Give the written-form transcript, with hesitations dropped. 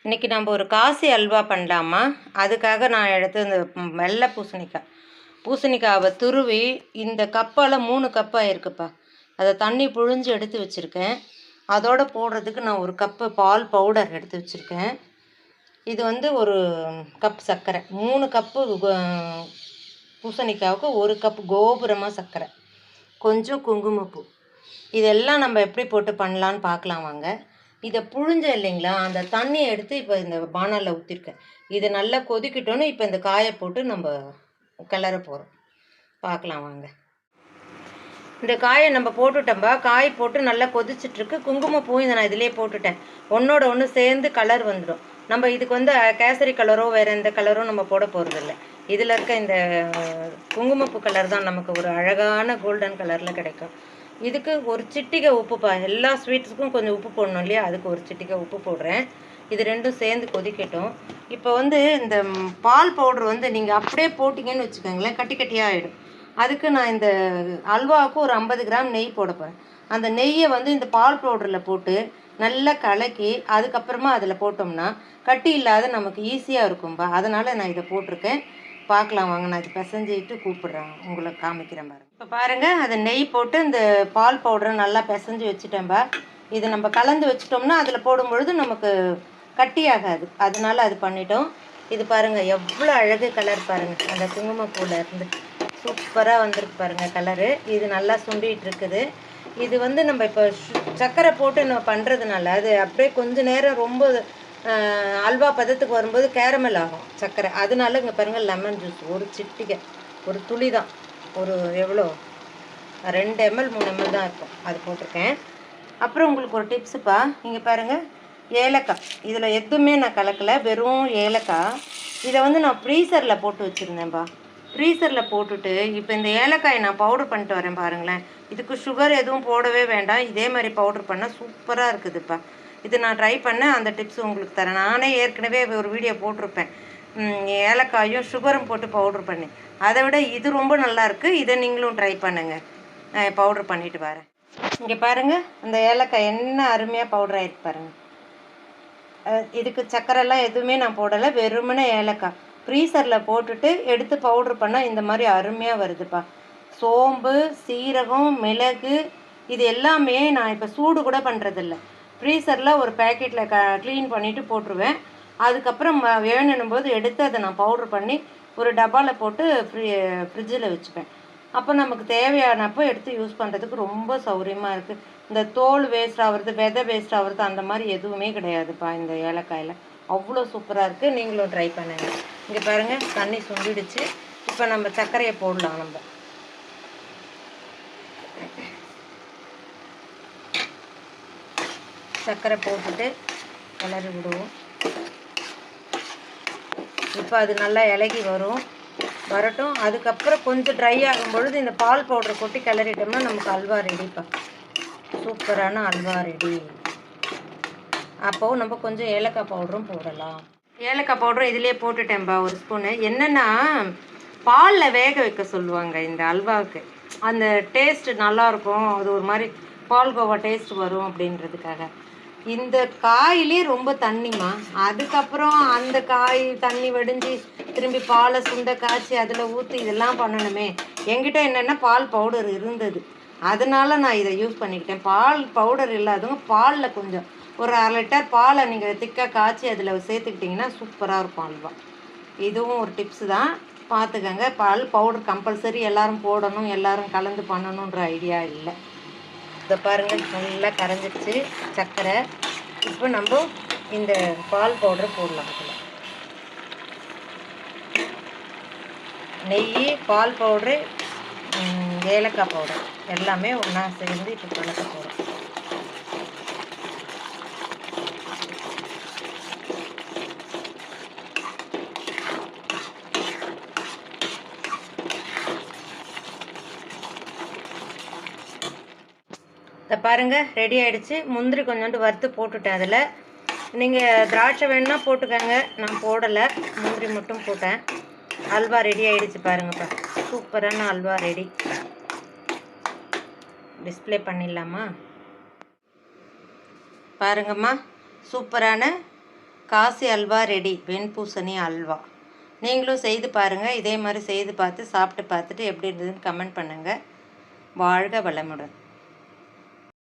இன்றைக்கி நம்ம ஒரு காசி அல்வா பண்ணலாமா? அதுக்காக நான் எடுத்து இந்த வெள்ளை பூசணிக்காவை துருவி இந்த கப்பால் 3 கப் ஆகிருக்குப்பா. அதை தண்ணி புழிஞ்சு எடுத்து வச்சுருக்கேன். அதோடு போடுறதுக்கு நான் ஒரு கப்பு பால் பவுடர் எடுத்து வச்சுருக்கேன். இது வந்து ஒரு கப் சர்க்கரை, 3 கப்பு பூசணிக்காவுக்கு 1 கப் கோபுரமாக சர்க்கரை, கொஞ்சம் குங்குமப்பூ. இதெல்லாம் நம்ம எப்படி போட்டு பண்ணலான்னு பார்க்கலாம் வாங்க. இதை புழிஞ்ச இல்லைங்களா, அந்த தண்ணியை எடுத்து இப்போ இந்த பானாலில் ஊற்றிருக்கேன். இதை நல்லா கொதிக்கிட்டோன்னு இப்போ இந்த காயை போட்டு நம்ம கிளற போகிறோம். பார்க்கலாம் வாங்க. இந்த காயை நம்ம போட்டுட்டோம்பா. காய் போட்டு நல்லா கொதிச்சிட்ருக்கு. குங்குமப்பூவும் இதை நான் இதிலே போட்டுட்டேன். ஒன்றோட ஒன்று சேர்ந்து கலர் வந்துடும். நம்ம இதுக்கு வந்து கேசரி கலரோ வேறு எந்த கலரும் நம்ம போட போகிறதில்ல. இதில் இருக்க இந்த குங்குமப்பூ கலர் தான் நமக்கு ஒரு அழகான கோல்டன் கலரில் கிடைக்கும். இதுக்கு ஒரு சிட்டிகை உப்புப்பா. எல்லா ஸ்வீட்ஸுக்கும் கொஞ்சம் உப்பு போடணும் இல்லையா, அதுக்கு ஒரு சிட்டிகை உப்பு போடுறேன். இது ரெண்டும் சேர்ந்து கொதிக்கட்டும். இப்போ வந்து இந்த பால் பவுட்ரு வந்து நீங்கள் அப்படியே போட்டிங்கன்னு வச்சுக்கோங்களேன், கட்டி கட்டியாக ஆகிடும். அதுக்கு நான் இந்த அல்வாவுக்கு ஒரு 50 கிராம் நெய் போட போகிறேன். அந்த நெய்யை வந்து இந்த பால் பவுடரில் போட்டு நல்லா கலக்கி அதுக்கப்புறமா அதில் போட்டோம்னா கட்டி இல்லாத நமக்கு ஈஸியாக இருக்கும்பா. அதனால் நான் இதை போட்டிருக்கேன். பார்க்கலாம் வாங்க. நான் இது பிசைஞ்சிட்டு கூப்பிட்றேன், உங்களை காமிக்கிறேன் பாருங்கள். இப்போ பாருங்கள், அதை நெய் போட்டு இந்த பால் பவுடரை நல்லா பிசைஞ்சு வச்சுட்டேன்பா. இதை நம்ம கலந்து வச்சிட்டோம்னா அதில் போடும்பொழுது நமக்கு கட்டி ஆகாது. அதனால அது பண்ணிட்டோம். இது பாருங்கள் எவ்வளோ அழகு கலர் பாருங்கள். அந்த குங்குமப்பூவில் இருந்து சூப்பராக வந்திருக்கு பாருங்கள் கலரு. இது நல்லா சுண்டிகிட்டு இருக்குது. இது வந்து நம்ம இப்போ சர்க்கரை போட்டு நம்ம பண்ணுறதுனால அது அப்படியே கொஞ்சம் நேரம் ரொம்ப அல்வா பதத்துக்கு வரும்போது கேரமல் ஆகும் சர்க்கரை. அதனால இங்கே பாருங்கள் லெமன் ஜூஸ் ஒரு சிட்டிகை, ஒரு துளி தான், ஒரு எவ்வளோ 2 ml 3 ml தான் இருக்கும், அது போட்டிருக்கேன். அப்புறம் உங்களுக்கு ஒரு டிப்ஸுப்பா. இங்கே பாருங்கள் ஏலக்காய். இதில் எதுவுமே நான் கலக்கலை, வெறும் ஏலக்காய். இதை வந்து நான் ஃப்ரீசரில் போட்டு வச்சுருந்தேன்ப்பா. ஃப்ரீசரில் போட்டுட்டு இப்போ இந்த ஏலக்காயை நான் பவுட்ரு பண்ணிட்டு வரேன் பாருங்களேன். இதுக்கு சுகர் எதுவும் போடவே வேண்டாம். இதே மாதிரி பவுட்ரு பண்ணால் சூப்பராக இருக்குதுப்பா. இது நான் ட்ரை பண்ணேன், அந்த டிப்ஸ் உங்களுக்கு தரேன். நானே ஏற்கனவே ஒரு வீடியோ போட்டிருப்பேன், ஏலக்காயும் சுகரும் போட்டு பவுட்ரு பண்ணி. அதை விட இது ரொம்ப நல்லாயிருக்கு. இதை நீங்களும் ட்ரை பண்ணுங்கள். பவுட்ரு பண்ணிவிட்டு வரேன். இங்கே பாருங்கள், அந்த ஏலக்காய் என்ன அருமையாக பவுட்ரு ஆகிருக்கு பாருங்கள். இதுக்கு சக்கரைலாம் எதுவுமே நான் போடலை, வெறுமனே ஏலக்காய். ஃப்ரீசரில் போட்டுட்டு எடுத்து பவுட்ரு பண்ணால் இந்த மாதிரி அருமையாக வருதுப்பா. சோம்பு, சீரகம், மிளகு இது எல்லாமே நான் இப்போ சூடு கூட பண்ணுறதில்ல. ஃப்ரீசரில் ஒரு பேக்கெட்டில் க்ளீன் பண்ணிவிட்டு போட்டுருவேன். அதுக்கப்புறம் வேணுன்னும் போது எடுத்து அதை நான் பவுட்ரு பண்ணி ஒரு டப்பாவில் போட்டு ஃப்ரிட்ஜில் வச்சுப்பேன். அப்போ நமக்கு தேவையானப்போ எடுத்து யூஸ் பண்ணுறதுக்கு ரொம்ப சௌகரியமாக இருக்குது. இந்த தோல் வேஸ்ட் ஆகிறது, விதை வேஸ்ட் ஆகிறது அந்த மாதிரி எதுவுமே கிடையாதுப்பா இந்த ஏலக்காயில். அவ்வளோ சூப்பராக இருக்குது. நீங்களும் ட்ரை பண்ணுங்கள். இங்கே பாருங்கள், தண்ணி சுண்டிடுச்சு. இப்போ நம்ம சர்க்கரையை போடலாம். நம்ம சர்க்கரை போட்டுட்டு கிளறி விடுவோம். இப்போ அது நல்லா இலகி வரட்டும். அதுக்கப்புறம் கொஞ்சம் ட்ரை ஆகும் பொழுது இந்த பால் பவுடரை கொட்டி கிளறிட்டோம்னா நமக்கு அல்வா ரெடிப்பா. சூப்பரான அல்வா ரெடி. அப்போது நம்ம கொஞ்சம் ஏலக்காய் பவுடரும் போடலாம். ஏலக்காய் பவுடரும் இதிலே போட்டுட்டேன்பா, ஒரு ஸ்பூனு. என்னென்னா பாலில் வேக வைக்க சொல்லுவாங்க இந்த அல்வாவுக்கு. அந்த டேஸ்ட்டு நல்லாயிருக்கும். அது ஒரு மாதிரி பால்கோவா டேஸ்ட் வரும் அப்படின்றதுக்காக. இந்த காயிலே ரொம்ப தண்ணிமா. அதுக்கப்புறம் அந்த காய் தண்ணி வடிஞ்சு திரும்பி பாலை சுண்ட காய்ச்சி அதில் ஊற்றி இதெல்லாம் பண்ணணுமே. என்கிட்ட என்னென்னா பால் பவுடர் இருந்தது, அதனால நான் இதை யூஸ் பண்ணிக்கிட்டேன். பால் பவுடர் இல்லாதவங்க பாலில் கொஞ்சம் ஒரு 1/2 லிட்டர் பாலை நீங்கள் திக்காக காய்ச்சி அதில் சேர்த்துக்கிட்டிங்கன்னா சூப்பராக இருக்கும் அல்வா. இதுவும் ஒரு டிப்ஸு தான், பார்த்துக்கங்க. பால் பவுடர் கம்பல்சரி எல்லோரும் போடணும், எல்லோரும் கலந்து பண்ணணுன்ற ஐடியா இல்லை. இதை பாருங்கள், நல்லா கரைஞ்சிடுச்சு சர்க்கரை. இப்போ நம்ம இந்த பால் பவுடரை போடலாம். அதில் நெய், பால் பவுட்ரு, ஏலக்காய் பவுடர் எல்லாமே ஒன்றா சேர்ந்து இப்போ கலக்க போகிறோம். இதை பாருங்கள், ரெடி ஆகிடுச்சு. முந்திரி கொஞ்சோண்டு வறுத்து போட்டுட்டேன். அதில் நீங்கள் திராட்சை வேணுன்னா போட்டுக்கோங்க, நான் போடலை, முந்திரி மட்டும் போட்டேன். அல்வா ரெடி ஆகிடுச்சு பாருங்கப்பா. சூப்பரான அல்வா ரெடி. டிஸ்ப்ளே பண்ணிடலாமா? பாருங்கம்மா, சூப்பரான காசி அல்வா ரெடி. வெண்பூசணி அல்வா. நீங்களும் செய்து பாருங்கள். இதே மாதிரி செய்து பார்த்து சாப்பிட்டு பார்த்துட்டு எப்படி இருந்ததுன்னு கமெண்ட் பண்ணுங்கள். வாழ்க வளமுடன்.